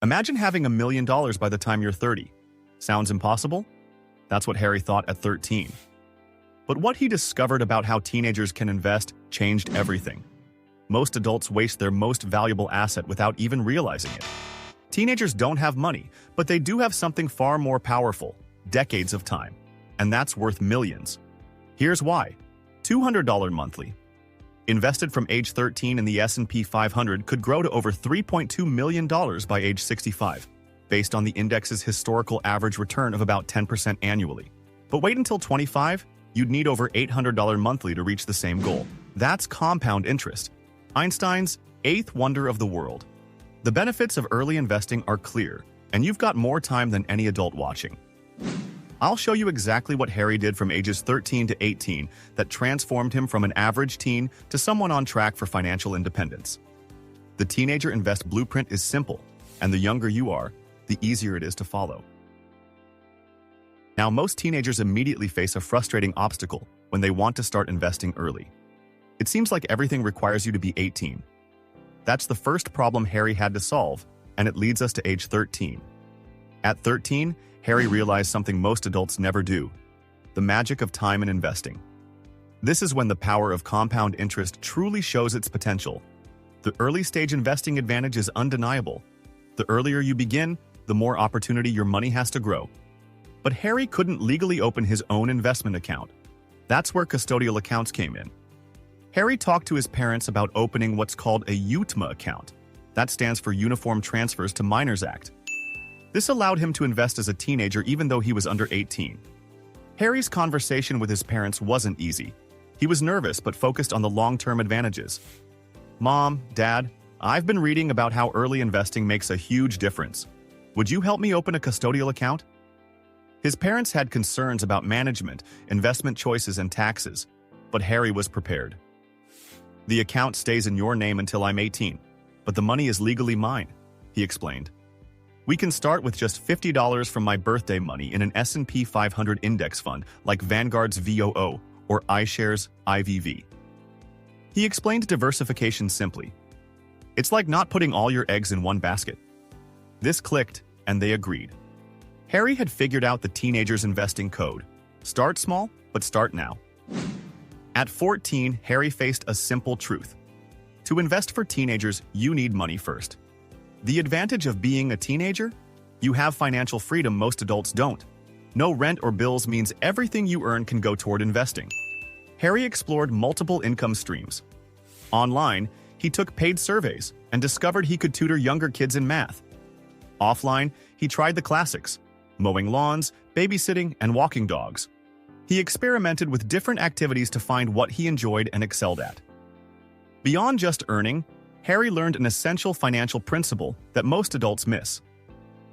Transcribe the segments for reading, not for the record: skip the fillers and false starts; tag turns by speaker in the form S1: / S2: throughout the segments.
S1: Imagine having $1 million by the time you're 30. Sounds impossible? That's what Harry thought at 13. But what he discovered about how teenagers can invest changed everything. Most adults waste their most valuable asset without even realizing it. Teenagers don't have money, but they do have something far more powerful: decades of time. And that's worth millions. Here's why. $200 monthly. Invested from age 13 in the S&P 500 could grow to over $3.2 million by age 65, based on the index's historical average return of about 10% annually. But wait until 25, you'd need over $800 monthly to reach the same goal. That's compound interest. Einstein's eighth wonder of the world. The benefits of early investing are clear, and you've got more time than any adult watching. I'll show you exactly what Harry did from ages 13 to 18 that transformed him from an average teen to someone on track for financial independence. The Teenager Invest Blueprint is simple, and the younger you are, the easier it is to follow. Now, most teenagers immediately face a frustrating obstacle when they want to start investing early. It seems like everything requires you to be 18. That's the first problem Harry had to solve, and it leads us to age 13. At 13, Harry realized something most adults never do: the magic of time and investing. This is when the power of compound interest truly shows its potential. The early-stage investing advantage is undeniable. The earlier you begin, the more opportunity your money has to grow. But Harry couldn't legally open his own investment account. That's where custodial accounts came in. Harry talked to his parents about opening what's called a UTMA account. That stands for Uniform Transfers to Minors Act. This allowed him to invest as a teenager even though he was under 18. Harry's conversation with his parents wasn't easy. He was nervous but focused on the long-term advantages. "Mom, Dad, I've been reading about how early investing makes a huge difference. Would you help me open a custodial account?" His parents had concerns about management, investment choices, and taxes, but Harry was prepared. "The account stays in your name until I'm 18, but the money is legally mine," he explained. "We can start with just $50 from my birthday money in an S&P 500 index fund like Vanguard's VOO or iShares IVV." He explained diversification simply. It's like not putting all your eggs in one basket. This clicked, and they agreed. Harry had figured out the teenager's investing code. Start small, but start now. At 14, Harry faced a simple truth. To invest for teenagers, you need money first. The advantage of being a teenager? You have financial freedom most adults don't. No rent or bills means everything you earn can go toward investing. Harry explored multiple income streams. Online, he took paid surveys and discovered he could tutor younger kids in math. Offline, he tried the classics: mowing lawns, babysitting, and walking dogs. He experimented with different activities to find what he enjoyed and excelled at. Beyond just earning, Harry learned an essential financial principle that most adults miss.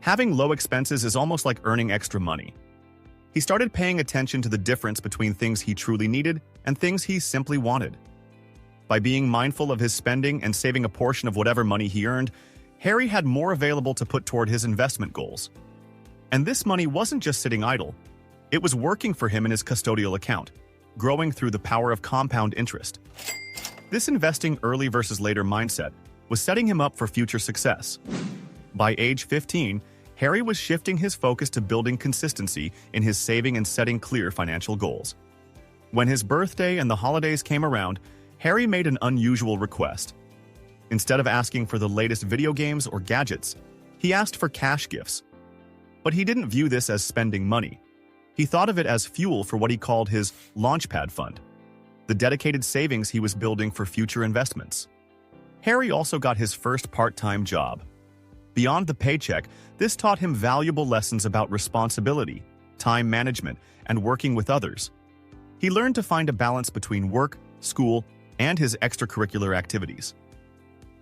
S1: Having low expenses is almost like earning extra money. He started paying attention to the difference between things he truly needed and things he simply wanted. By being mindful of his spending and saving a portion of whatever money he earned, Harry had more available to put toward his investment goals. And this money wasn't just sitting idle. It was working for him in his custodial account, growing through the power of compound interest. This investing early versus later mindset was setting him up for future success. By age 15, Harry was shifting his focus to building consistency in his saving and setting clear financial goals. When his birthday and the holidays came around, Harry made an unusual request. Instead of asking for the latest video games or gadgets, he asked for cash gifts. But he didn't view this as spending money. He thought of it as fuel for what he called his Launchpad Fund, the dedicated savings he was building for future investments. Harry also got his first part-time job. Beyond the paycheck, this taught him valuable lessons about responsibility, time management, and working with others. He learned to find a balance between work, school, and his extracurricular activities.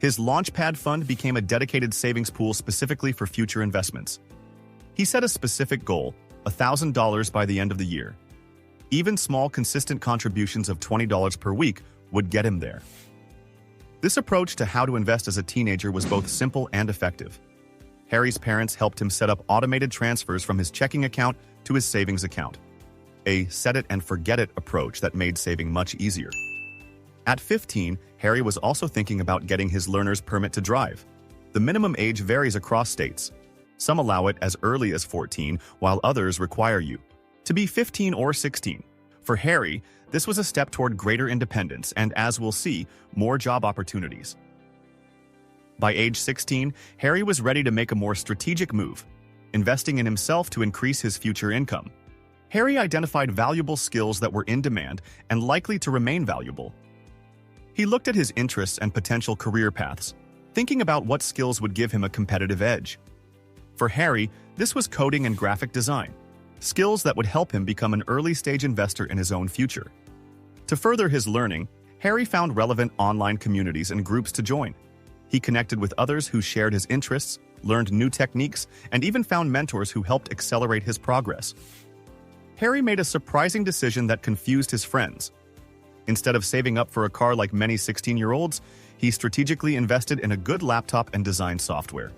S1: His Launchpad Fund became a dedicated savings pool specifically for future investments. He set a specific goal: $1,000 by the end of the year. Even small, consistent contributions of $20 per week would get him there. This approach to how to invest as a teenager was both simple and effective. Harry's parents helped him set up automated transfers from his checking account to his savings account, a set-it-and-forget-it approach that made saving much easier. At 15, Harry was also thinking about getting his learner's permit to drive. The minimum age varies across states. Some allow it as early as 14, while others require you to be 15 or 16. For Harry, this was a step toward greater independence and, as we'll see, more job opportunities. By age 16, Harry was ready to make a more strategic move, investing in himself to increase his future income. Harry identified valuable skills that were in demand and likely to remain valuable. He looked at his interests and potential career paths, thinking about what skills would give him a competitive edge. For Harry, this was coding and graphic design, skills that would help him become an early-stage investor in his own future. To further his learning, Harry found relevant online communities and groups to join. He connected with others who shared his interests, learned new techniques, and even found mentors who helped accelerate his progress. Harry made a surprising decision that confused his friends. Instead of saving up for a car like many 16-year-olds, he strategically invested in a good laptop and design software.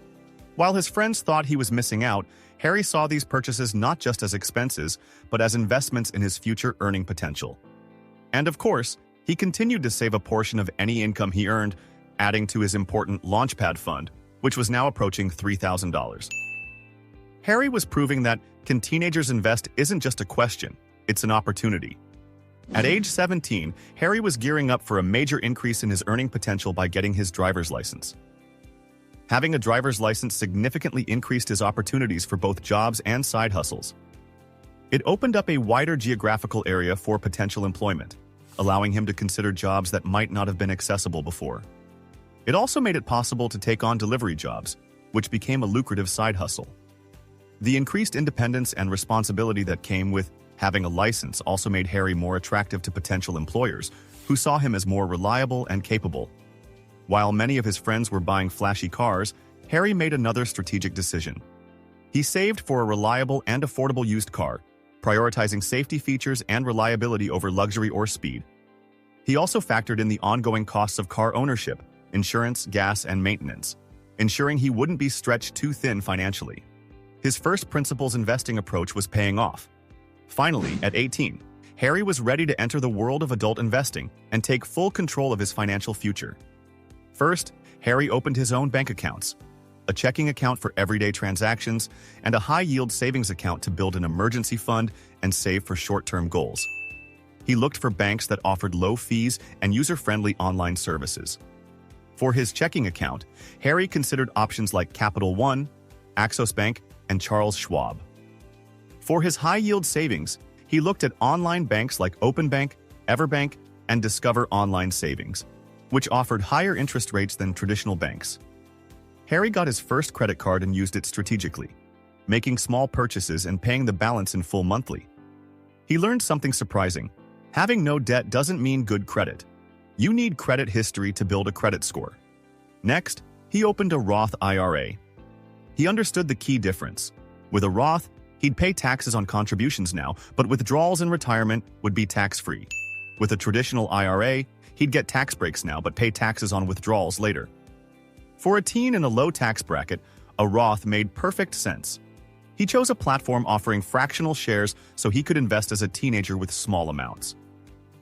S1: While his friends thought he was missing out, Harry saw these purchases not just as expenses, but as investments in his future earning potential. And of course, he continued to save a portion of any income he earned, adding to his important Launchpad Fund, which was now approaching $3,000. Harry was proving that can teenagers invest isn't just a question, it's an opportunity. At age 17, Harry was gearing up for a major increase in his earning potential by getting his driver's license. Having a driver's license significantly increased his opportunities for both jobs and side hustles. It opened up a wider geographical area for potential employment, allowing him to consider jobs that might not have been accessible before. It also made it possible to take on delivery jobs, which became a lucrative side hustle. The increased independence and responsibility that came with having a license also made Harry more attractive to potential employers, who saw him as more reliable and capable. While many of his friends were buying flashy cars, Harry made another strategic decision. He saved for a reliable and affordable used car, prioritizing safety features and reliability over luxury or speed. He also factored in the ongoing costs of car ownership, insurance, gas, and maintenance, ensuring he wouldn't be stretched too thin financially. His first principles investing approach was paying off. Finally, at 18, Harry was ready to enter the world of adult investing and take full control of his financial future. First, Harry opened his own bank accounts, a checking account for everyday transactions, and a high-yield savings account to build an emergency fund and save for short-term goals. He looked for banks that offered low fees and user-friendly online services. For his checking account, Harry considered options like Capital One, Axos Bank, and Charles Schwab. For his high-yield savings, he looked at online banks like OpenBank, Everbank, and Discover Online Savings, which offered higher interest rates than traditional banks. Harry got his first credit card and used it strategically, making small purchases and paying the balance in full monthly. He learned something surprising. Having no debt doesn't mean good credit. You need credit history to build a credit score. Next, he opened a Roth IRA. He understood the key difference. With a Roth, he'd pay taxes on contributions now, but withdrawals in retirement would be tax-free. With a traditional IRA, he'd get tax breaks now, but pay taxes on withdrawals later. For a teen in a low tax bracket, a Roth made perfect sense. He chose a platform offering fractional shares so he could invest as a teenager with small amounts.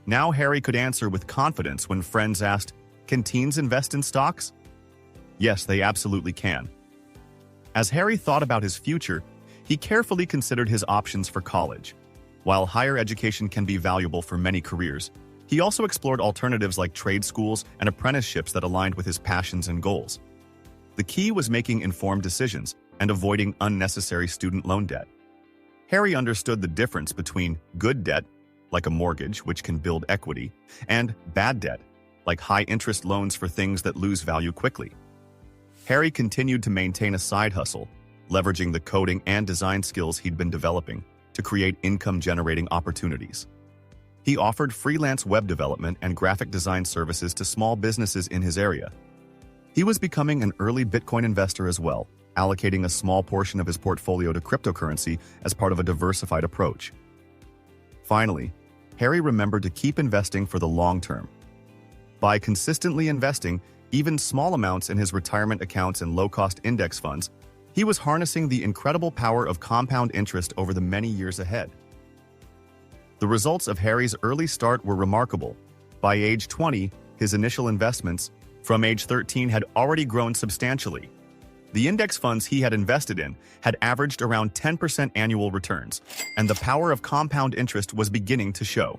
S1: Now Harry could answer with confidence when friends asked, "Can teens invest in stocks?" Yes, they absolutely can. As Harry thought about his future, he carefully considered his options for college. While higher education can be valuable for many careers, he also explored alternatives like trade schools and apprenticeships that aligned with his passions and goals. The key was making informed decisions and avoiding unnecessary student loan debt. Harry understood the difference between good debt, like a mortgage which can build equity, and bad debt, like high-interest loans for things that lose value quickly. Harry continued to maintain a side hustle, leveraging the coding and design skills he'd been developing to create income-generating opportunities. He offered freelance web development and graphic design services to small businesses in his area. He was becoming an early Bitcoin investor as well, allocating a small portion of his portfolio to cryptocurrency as part of a diversified approach. Finally, Harry remembered to keep investing for the long term. By consistently investing, even small amounts in his retirement accounts and low-cost index funds, he was harnessing the incredible power of compound interest over the many years ahead. The results of Harry's early start were remarkable. By age 20, his initial investments from age 13 had already grown substantially, The index funds he had invested in had averaged around 10% annual returns, and the power of compound interest was beginning to show.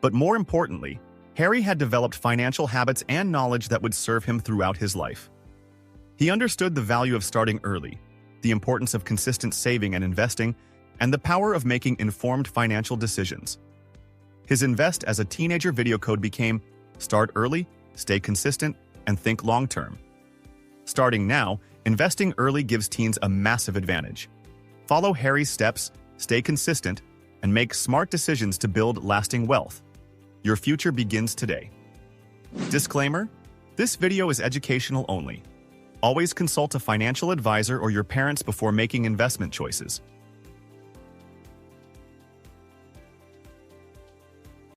S1: But more importantly, Harry had developed financial habits and knowledge that would serve him throughout his life. He understood the value of starting early, the importance of consistent saving and investing, and the power of making informed financial decisions. His Invest as a Teenager video code became start early, stay consistent, and think long-term. Starting now, investing early gives teens a massive advantage. Follow Harry's steps, stay consistent, and make smart decisions to build lasting wealth. Your future begins today. Disclaimer: this video is educational only. Always consult a financial advisor or your parents before making investment choices.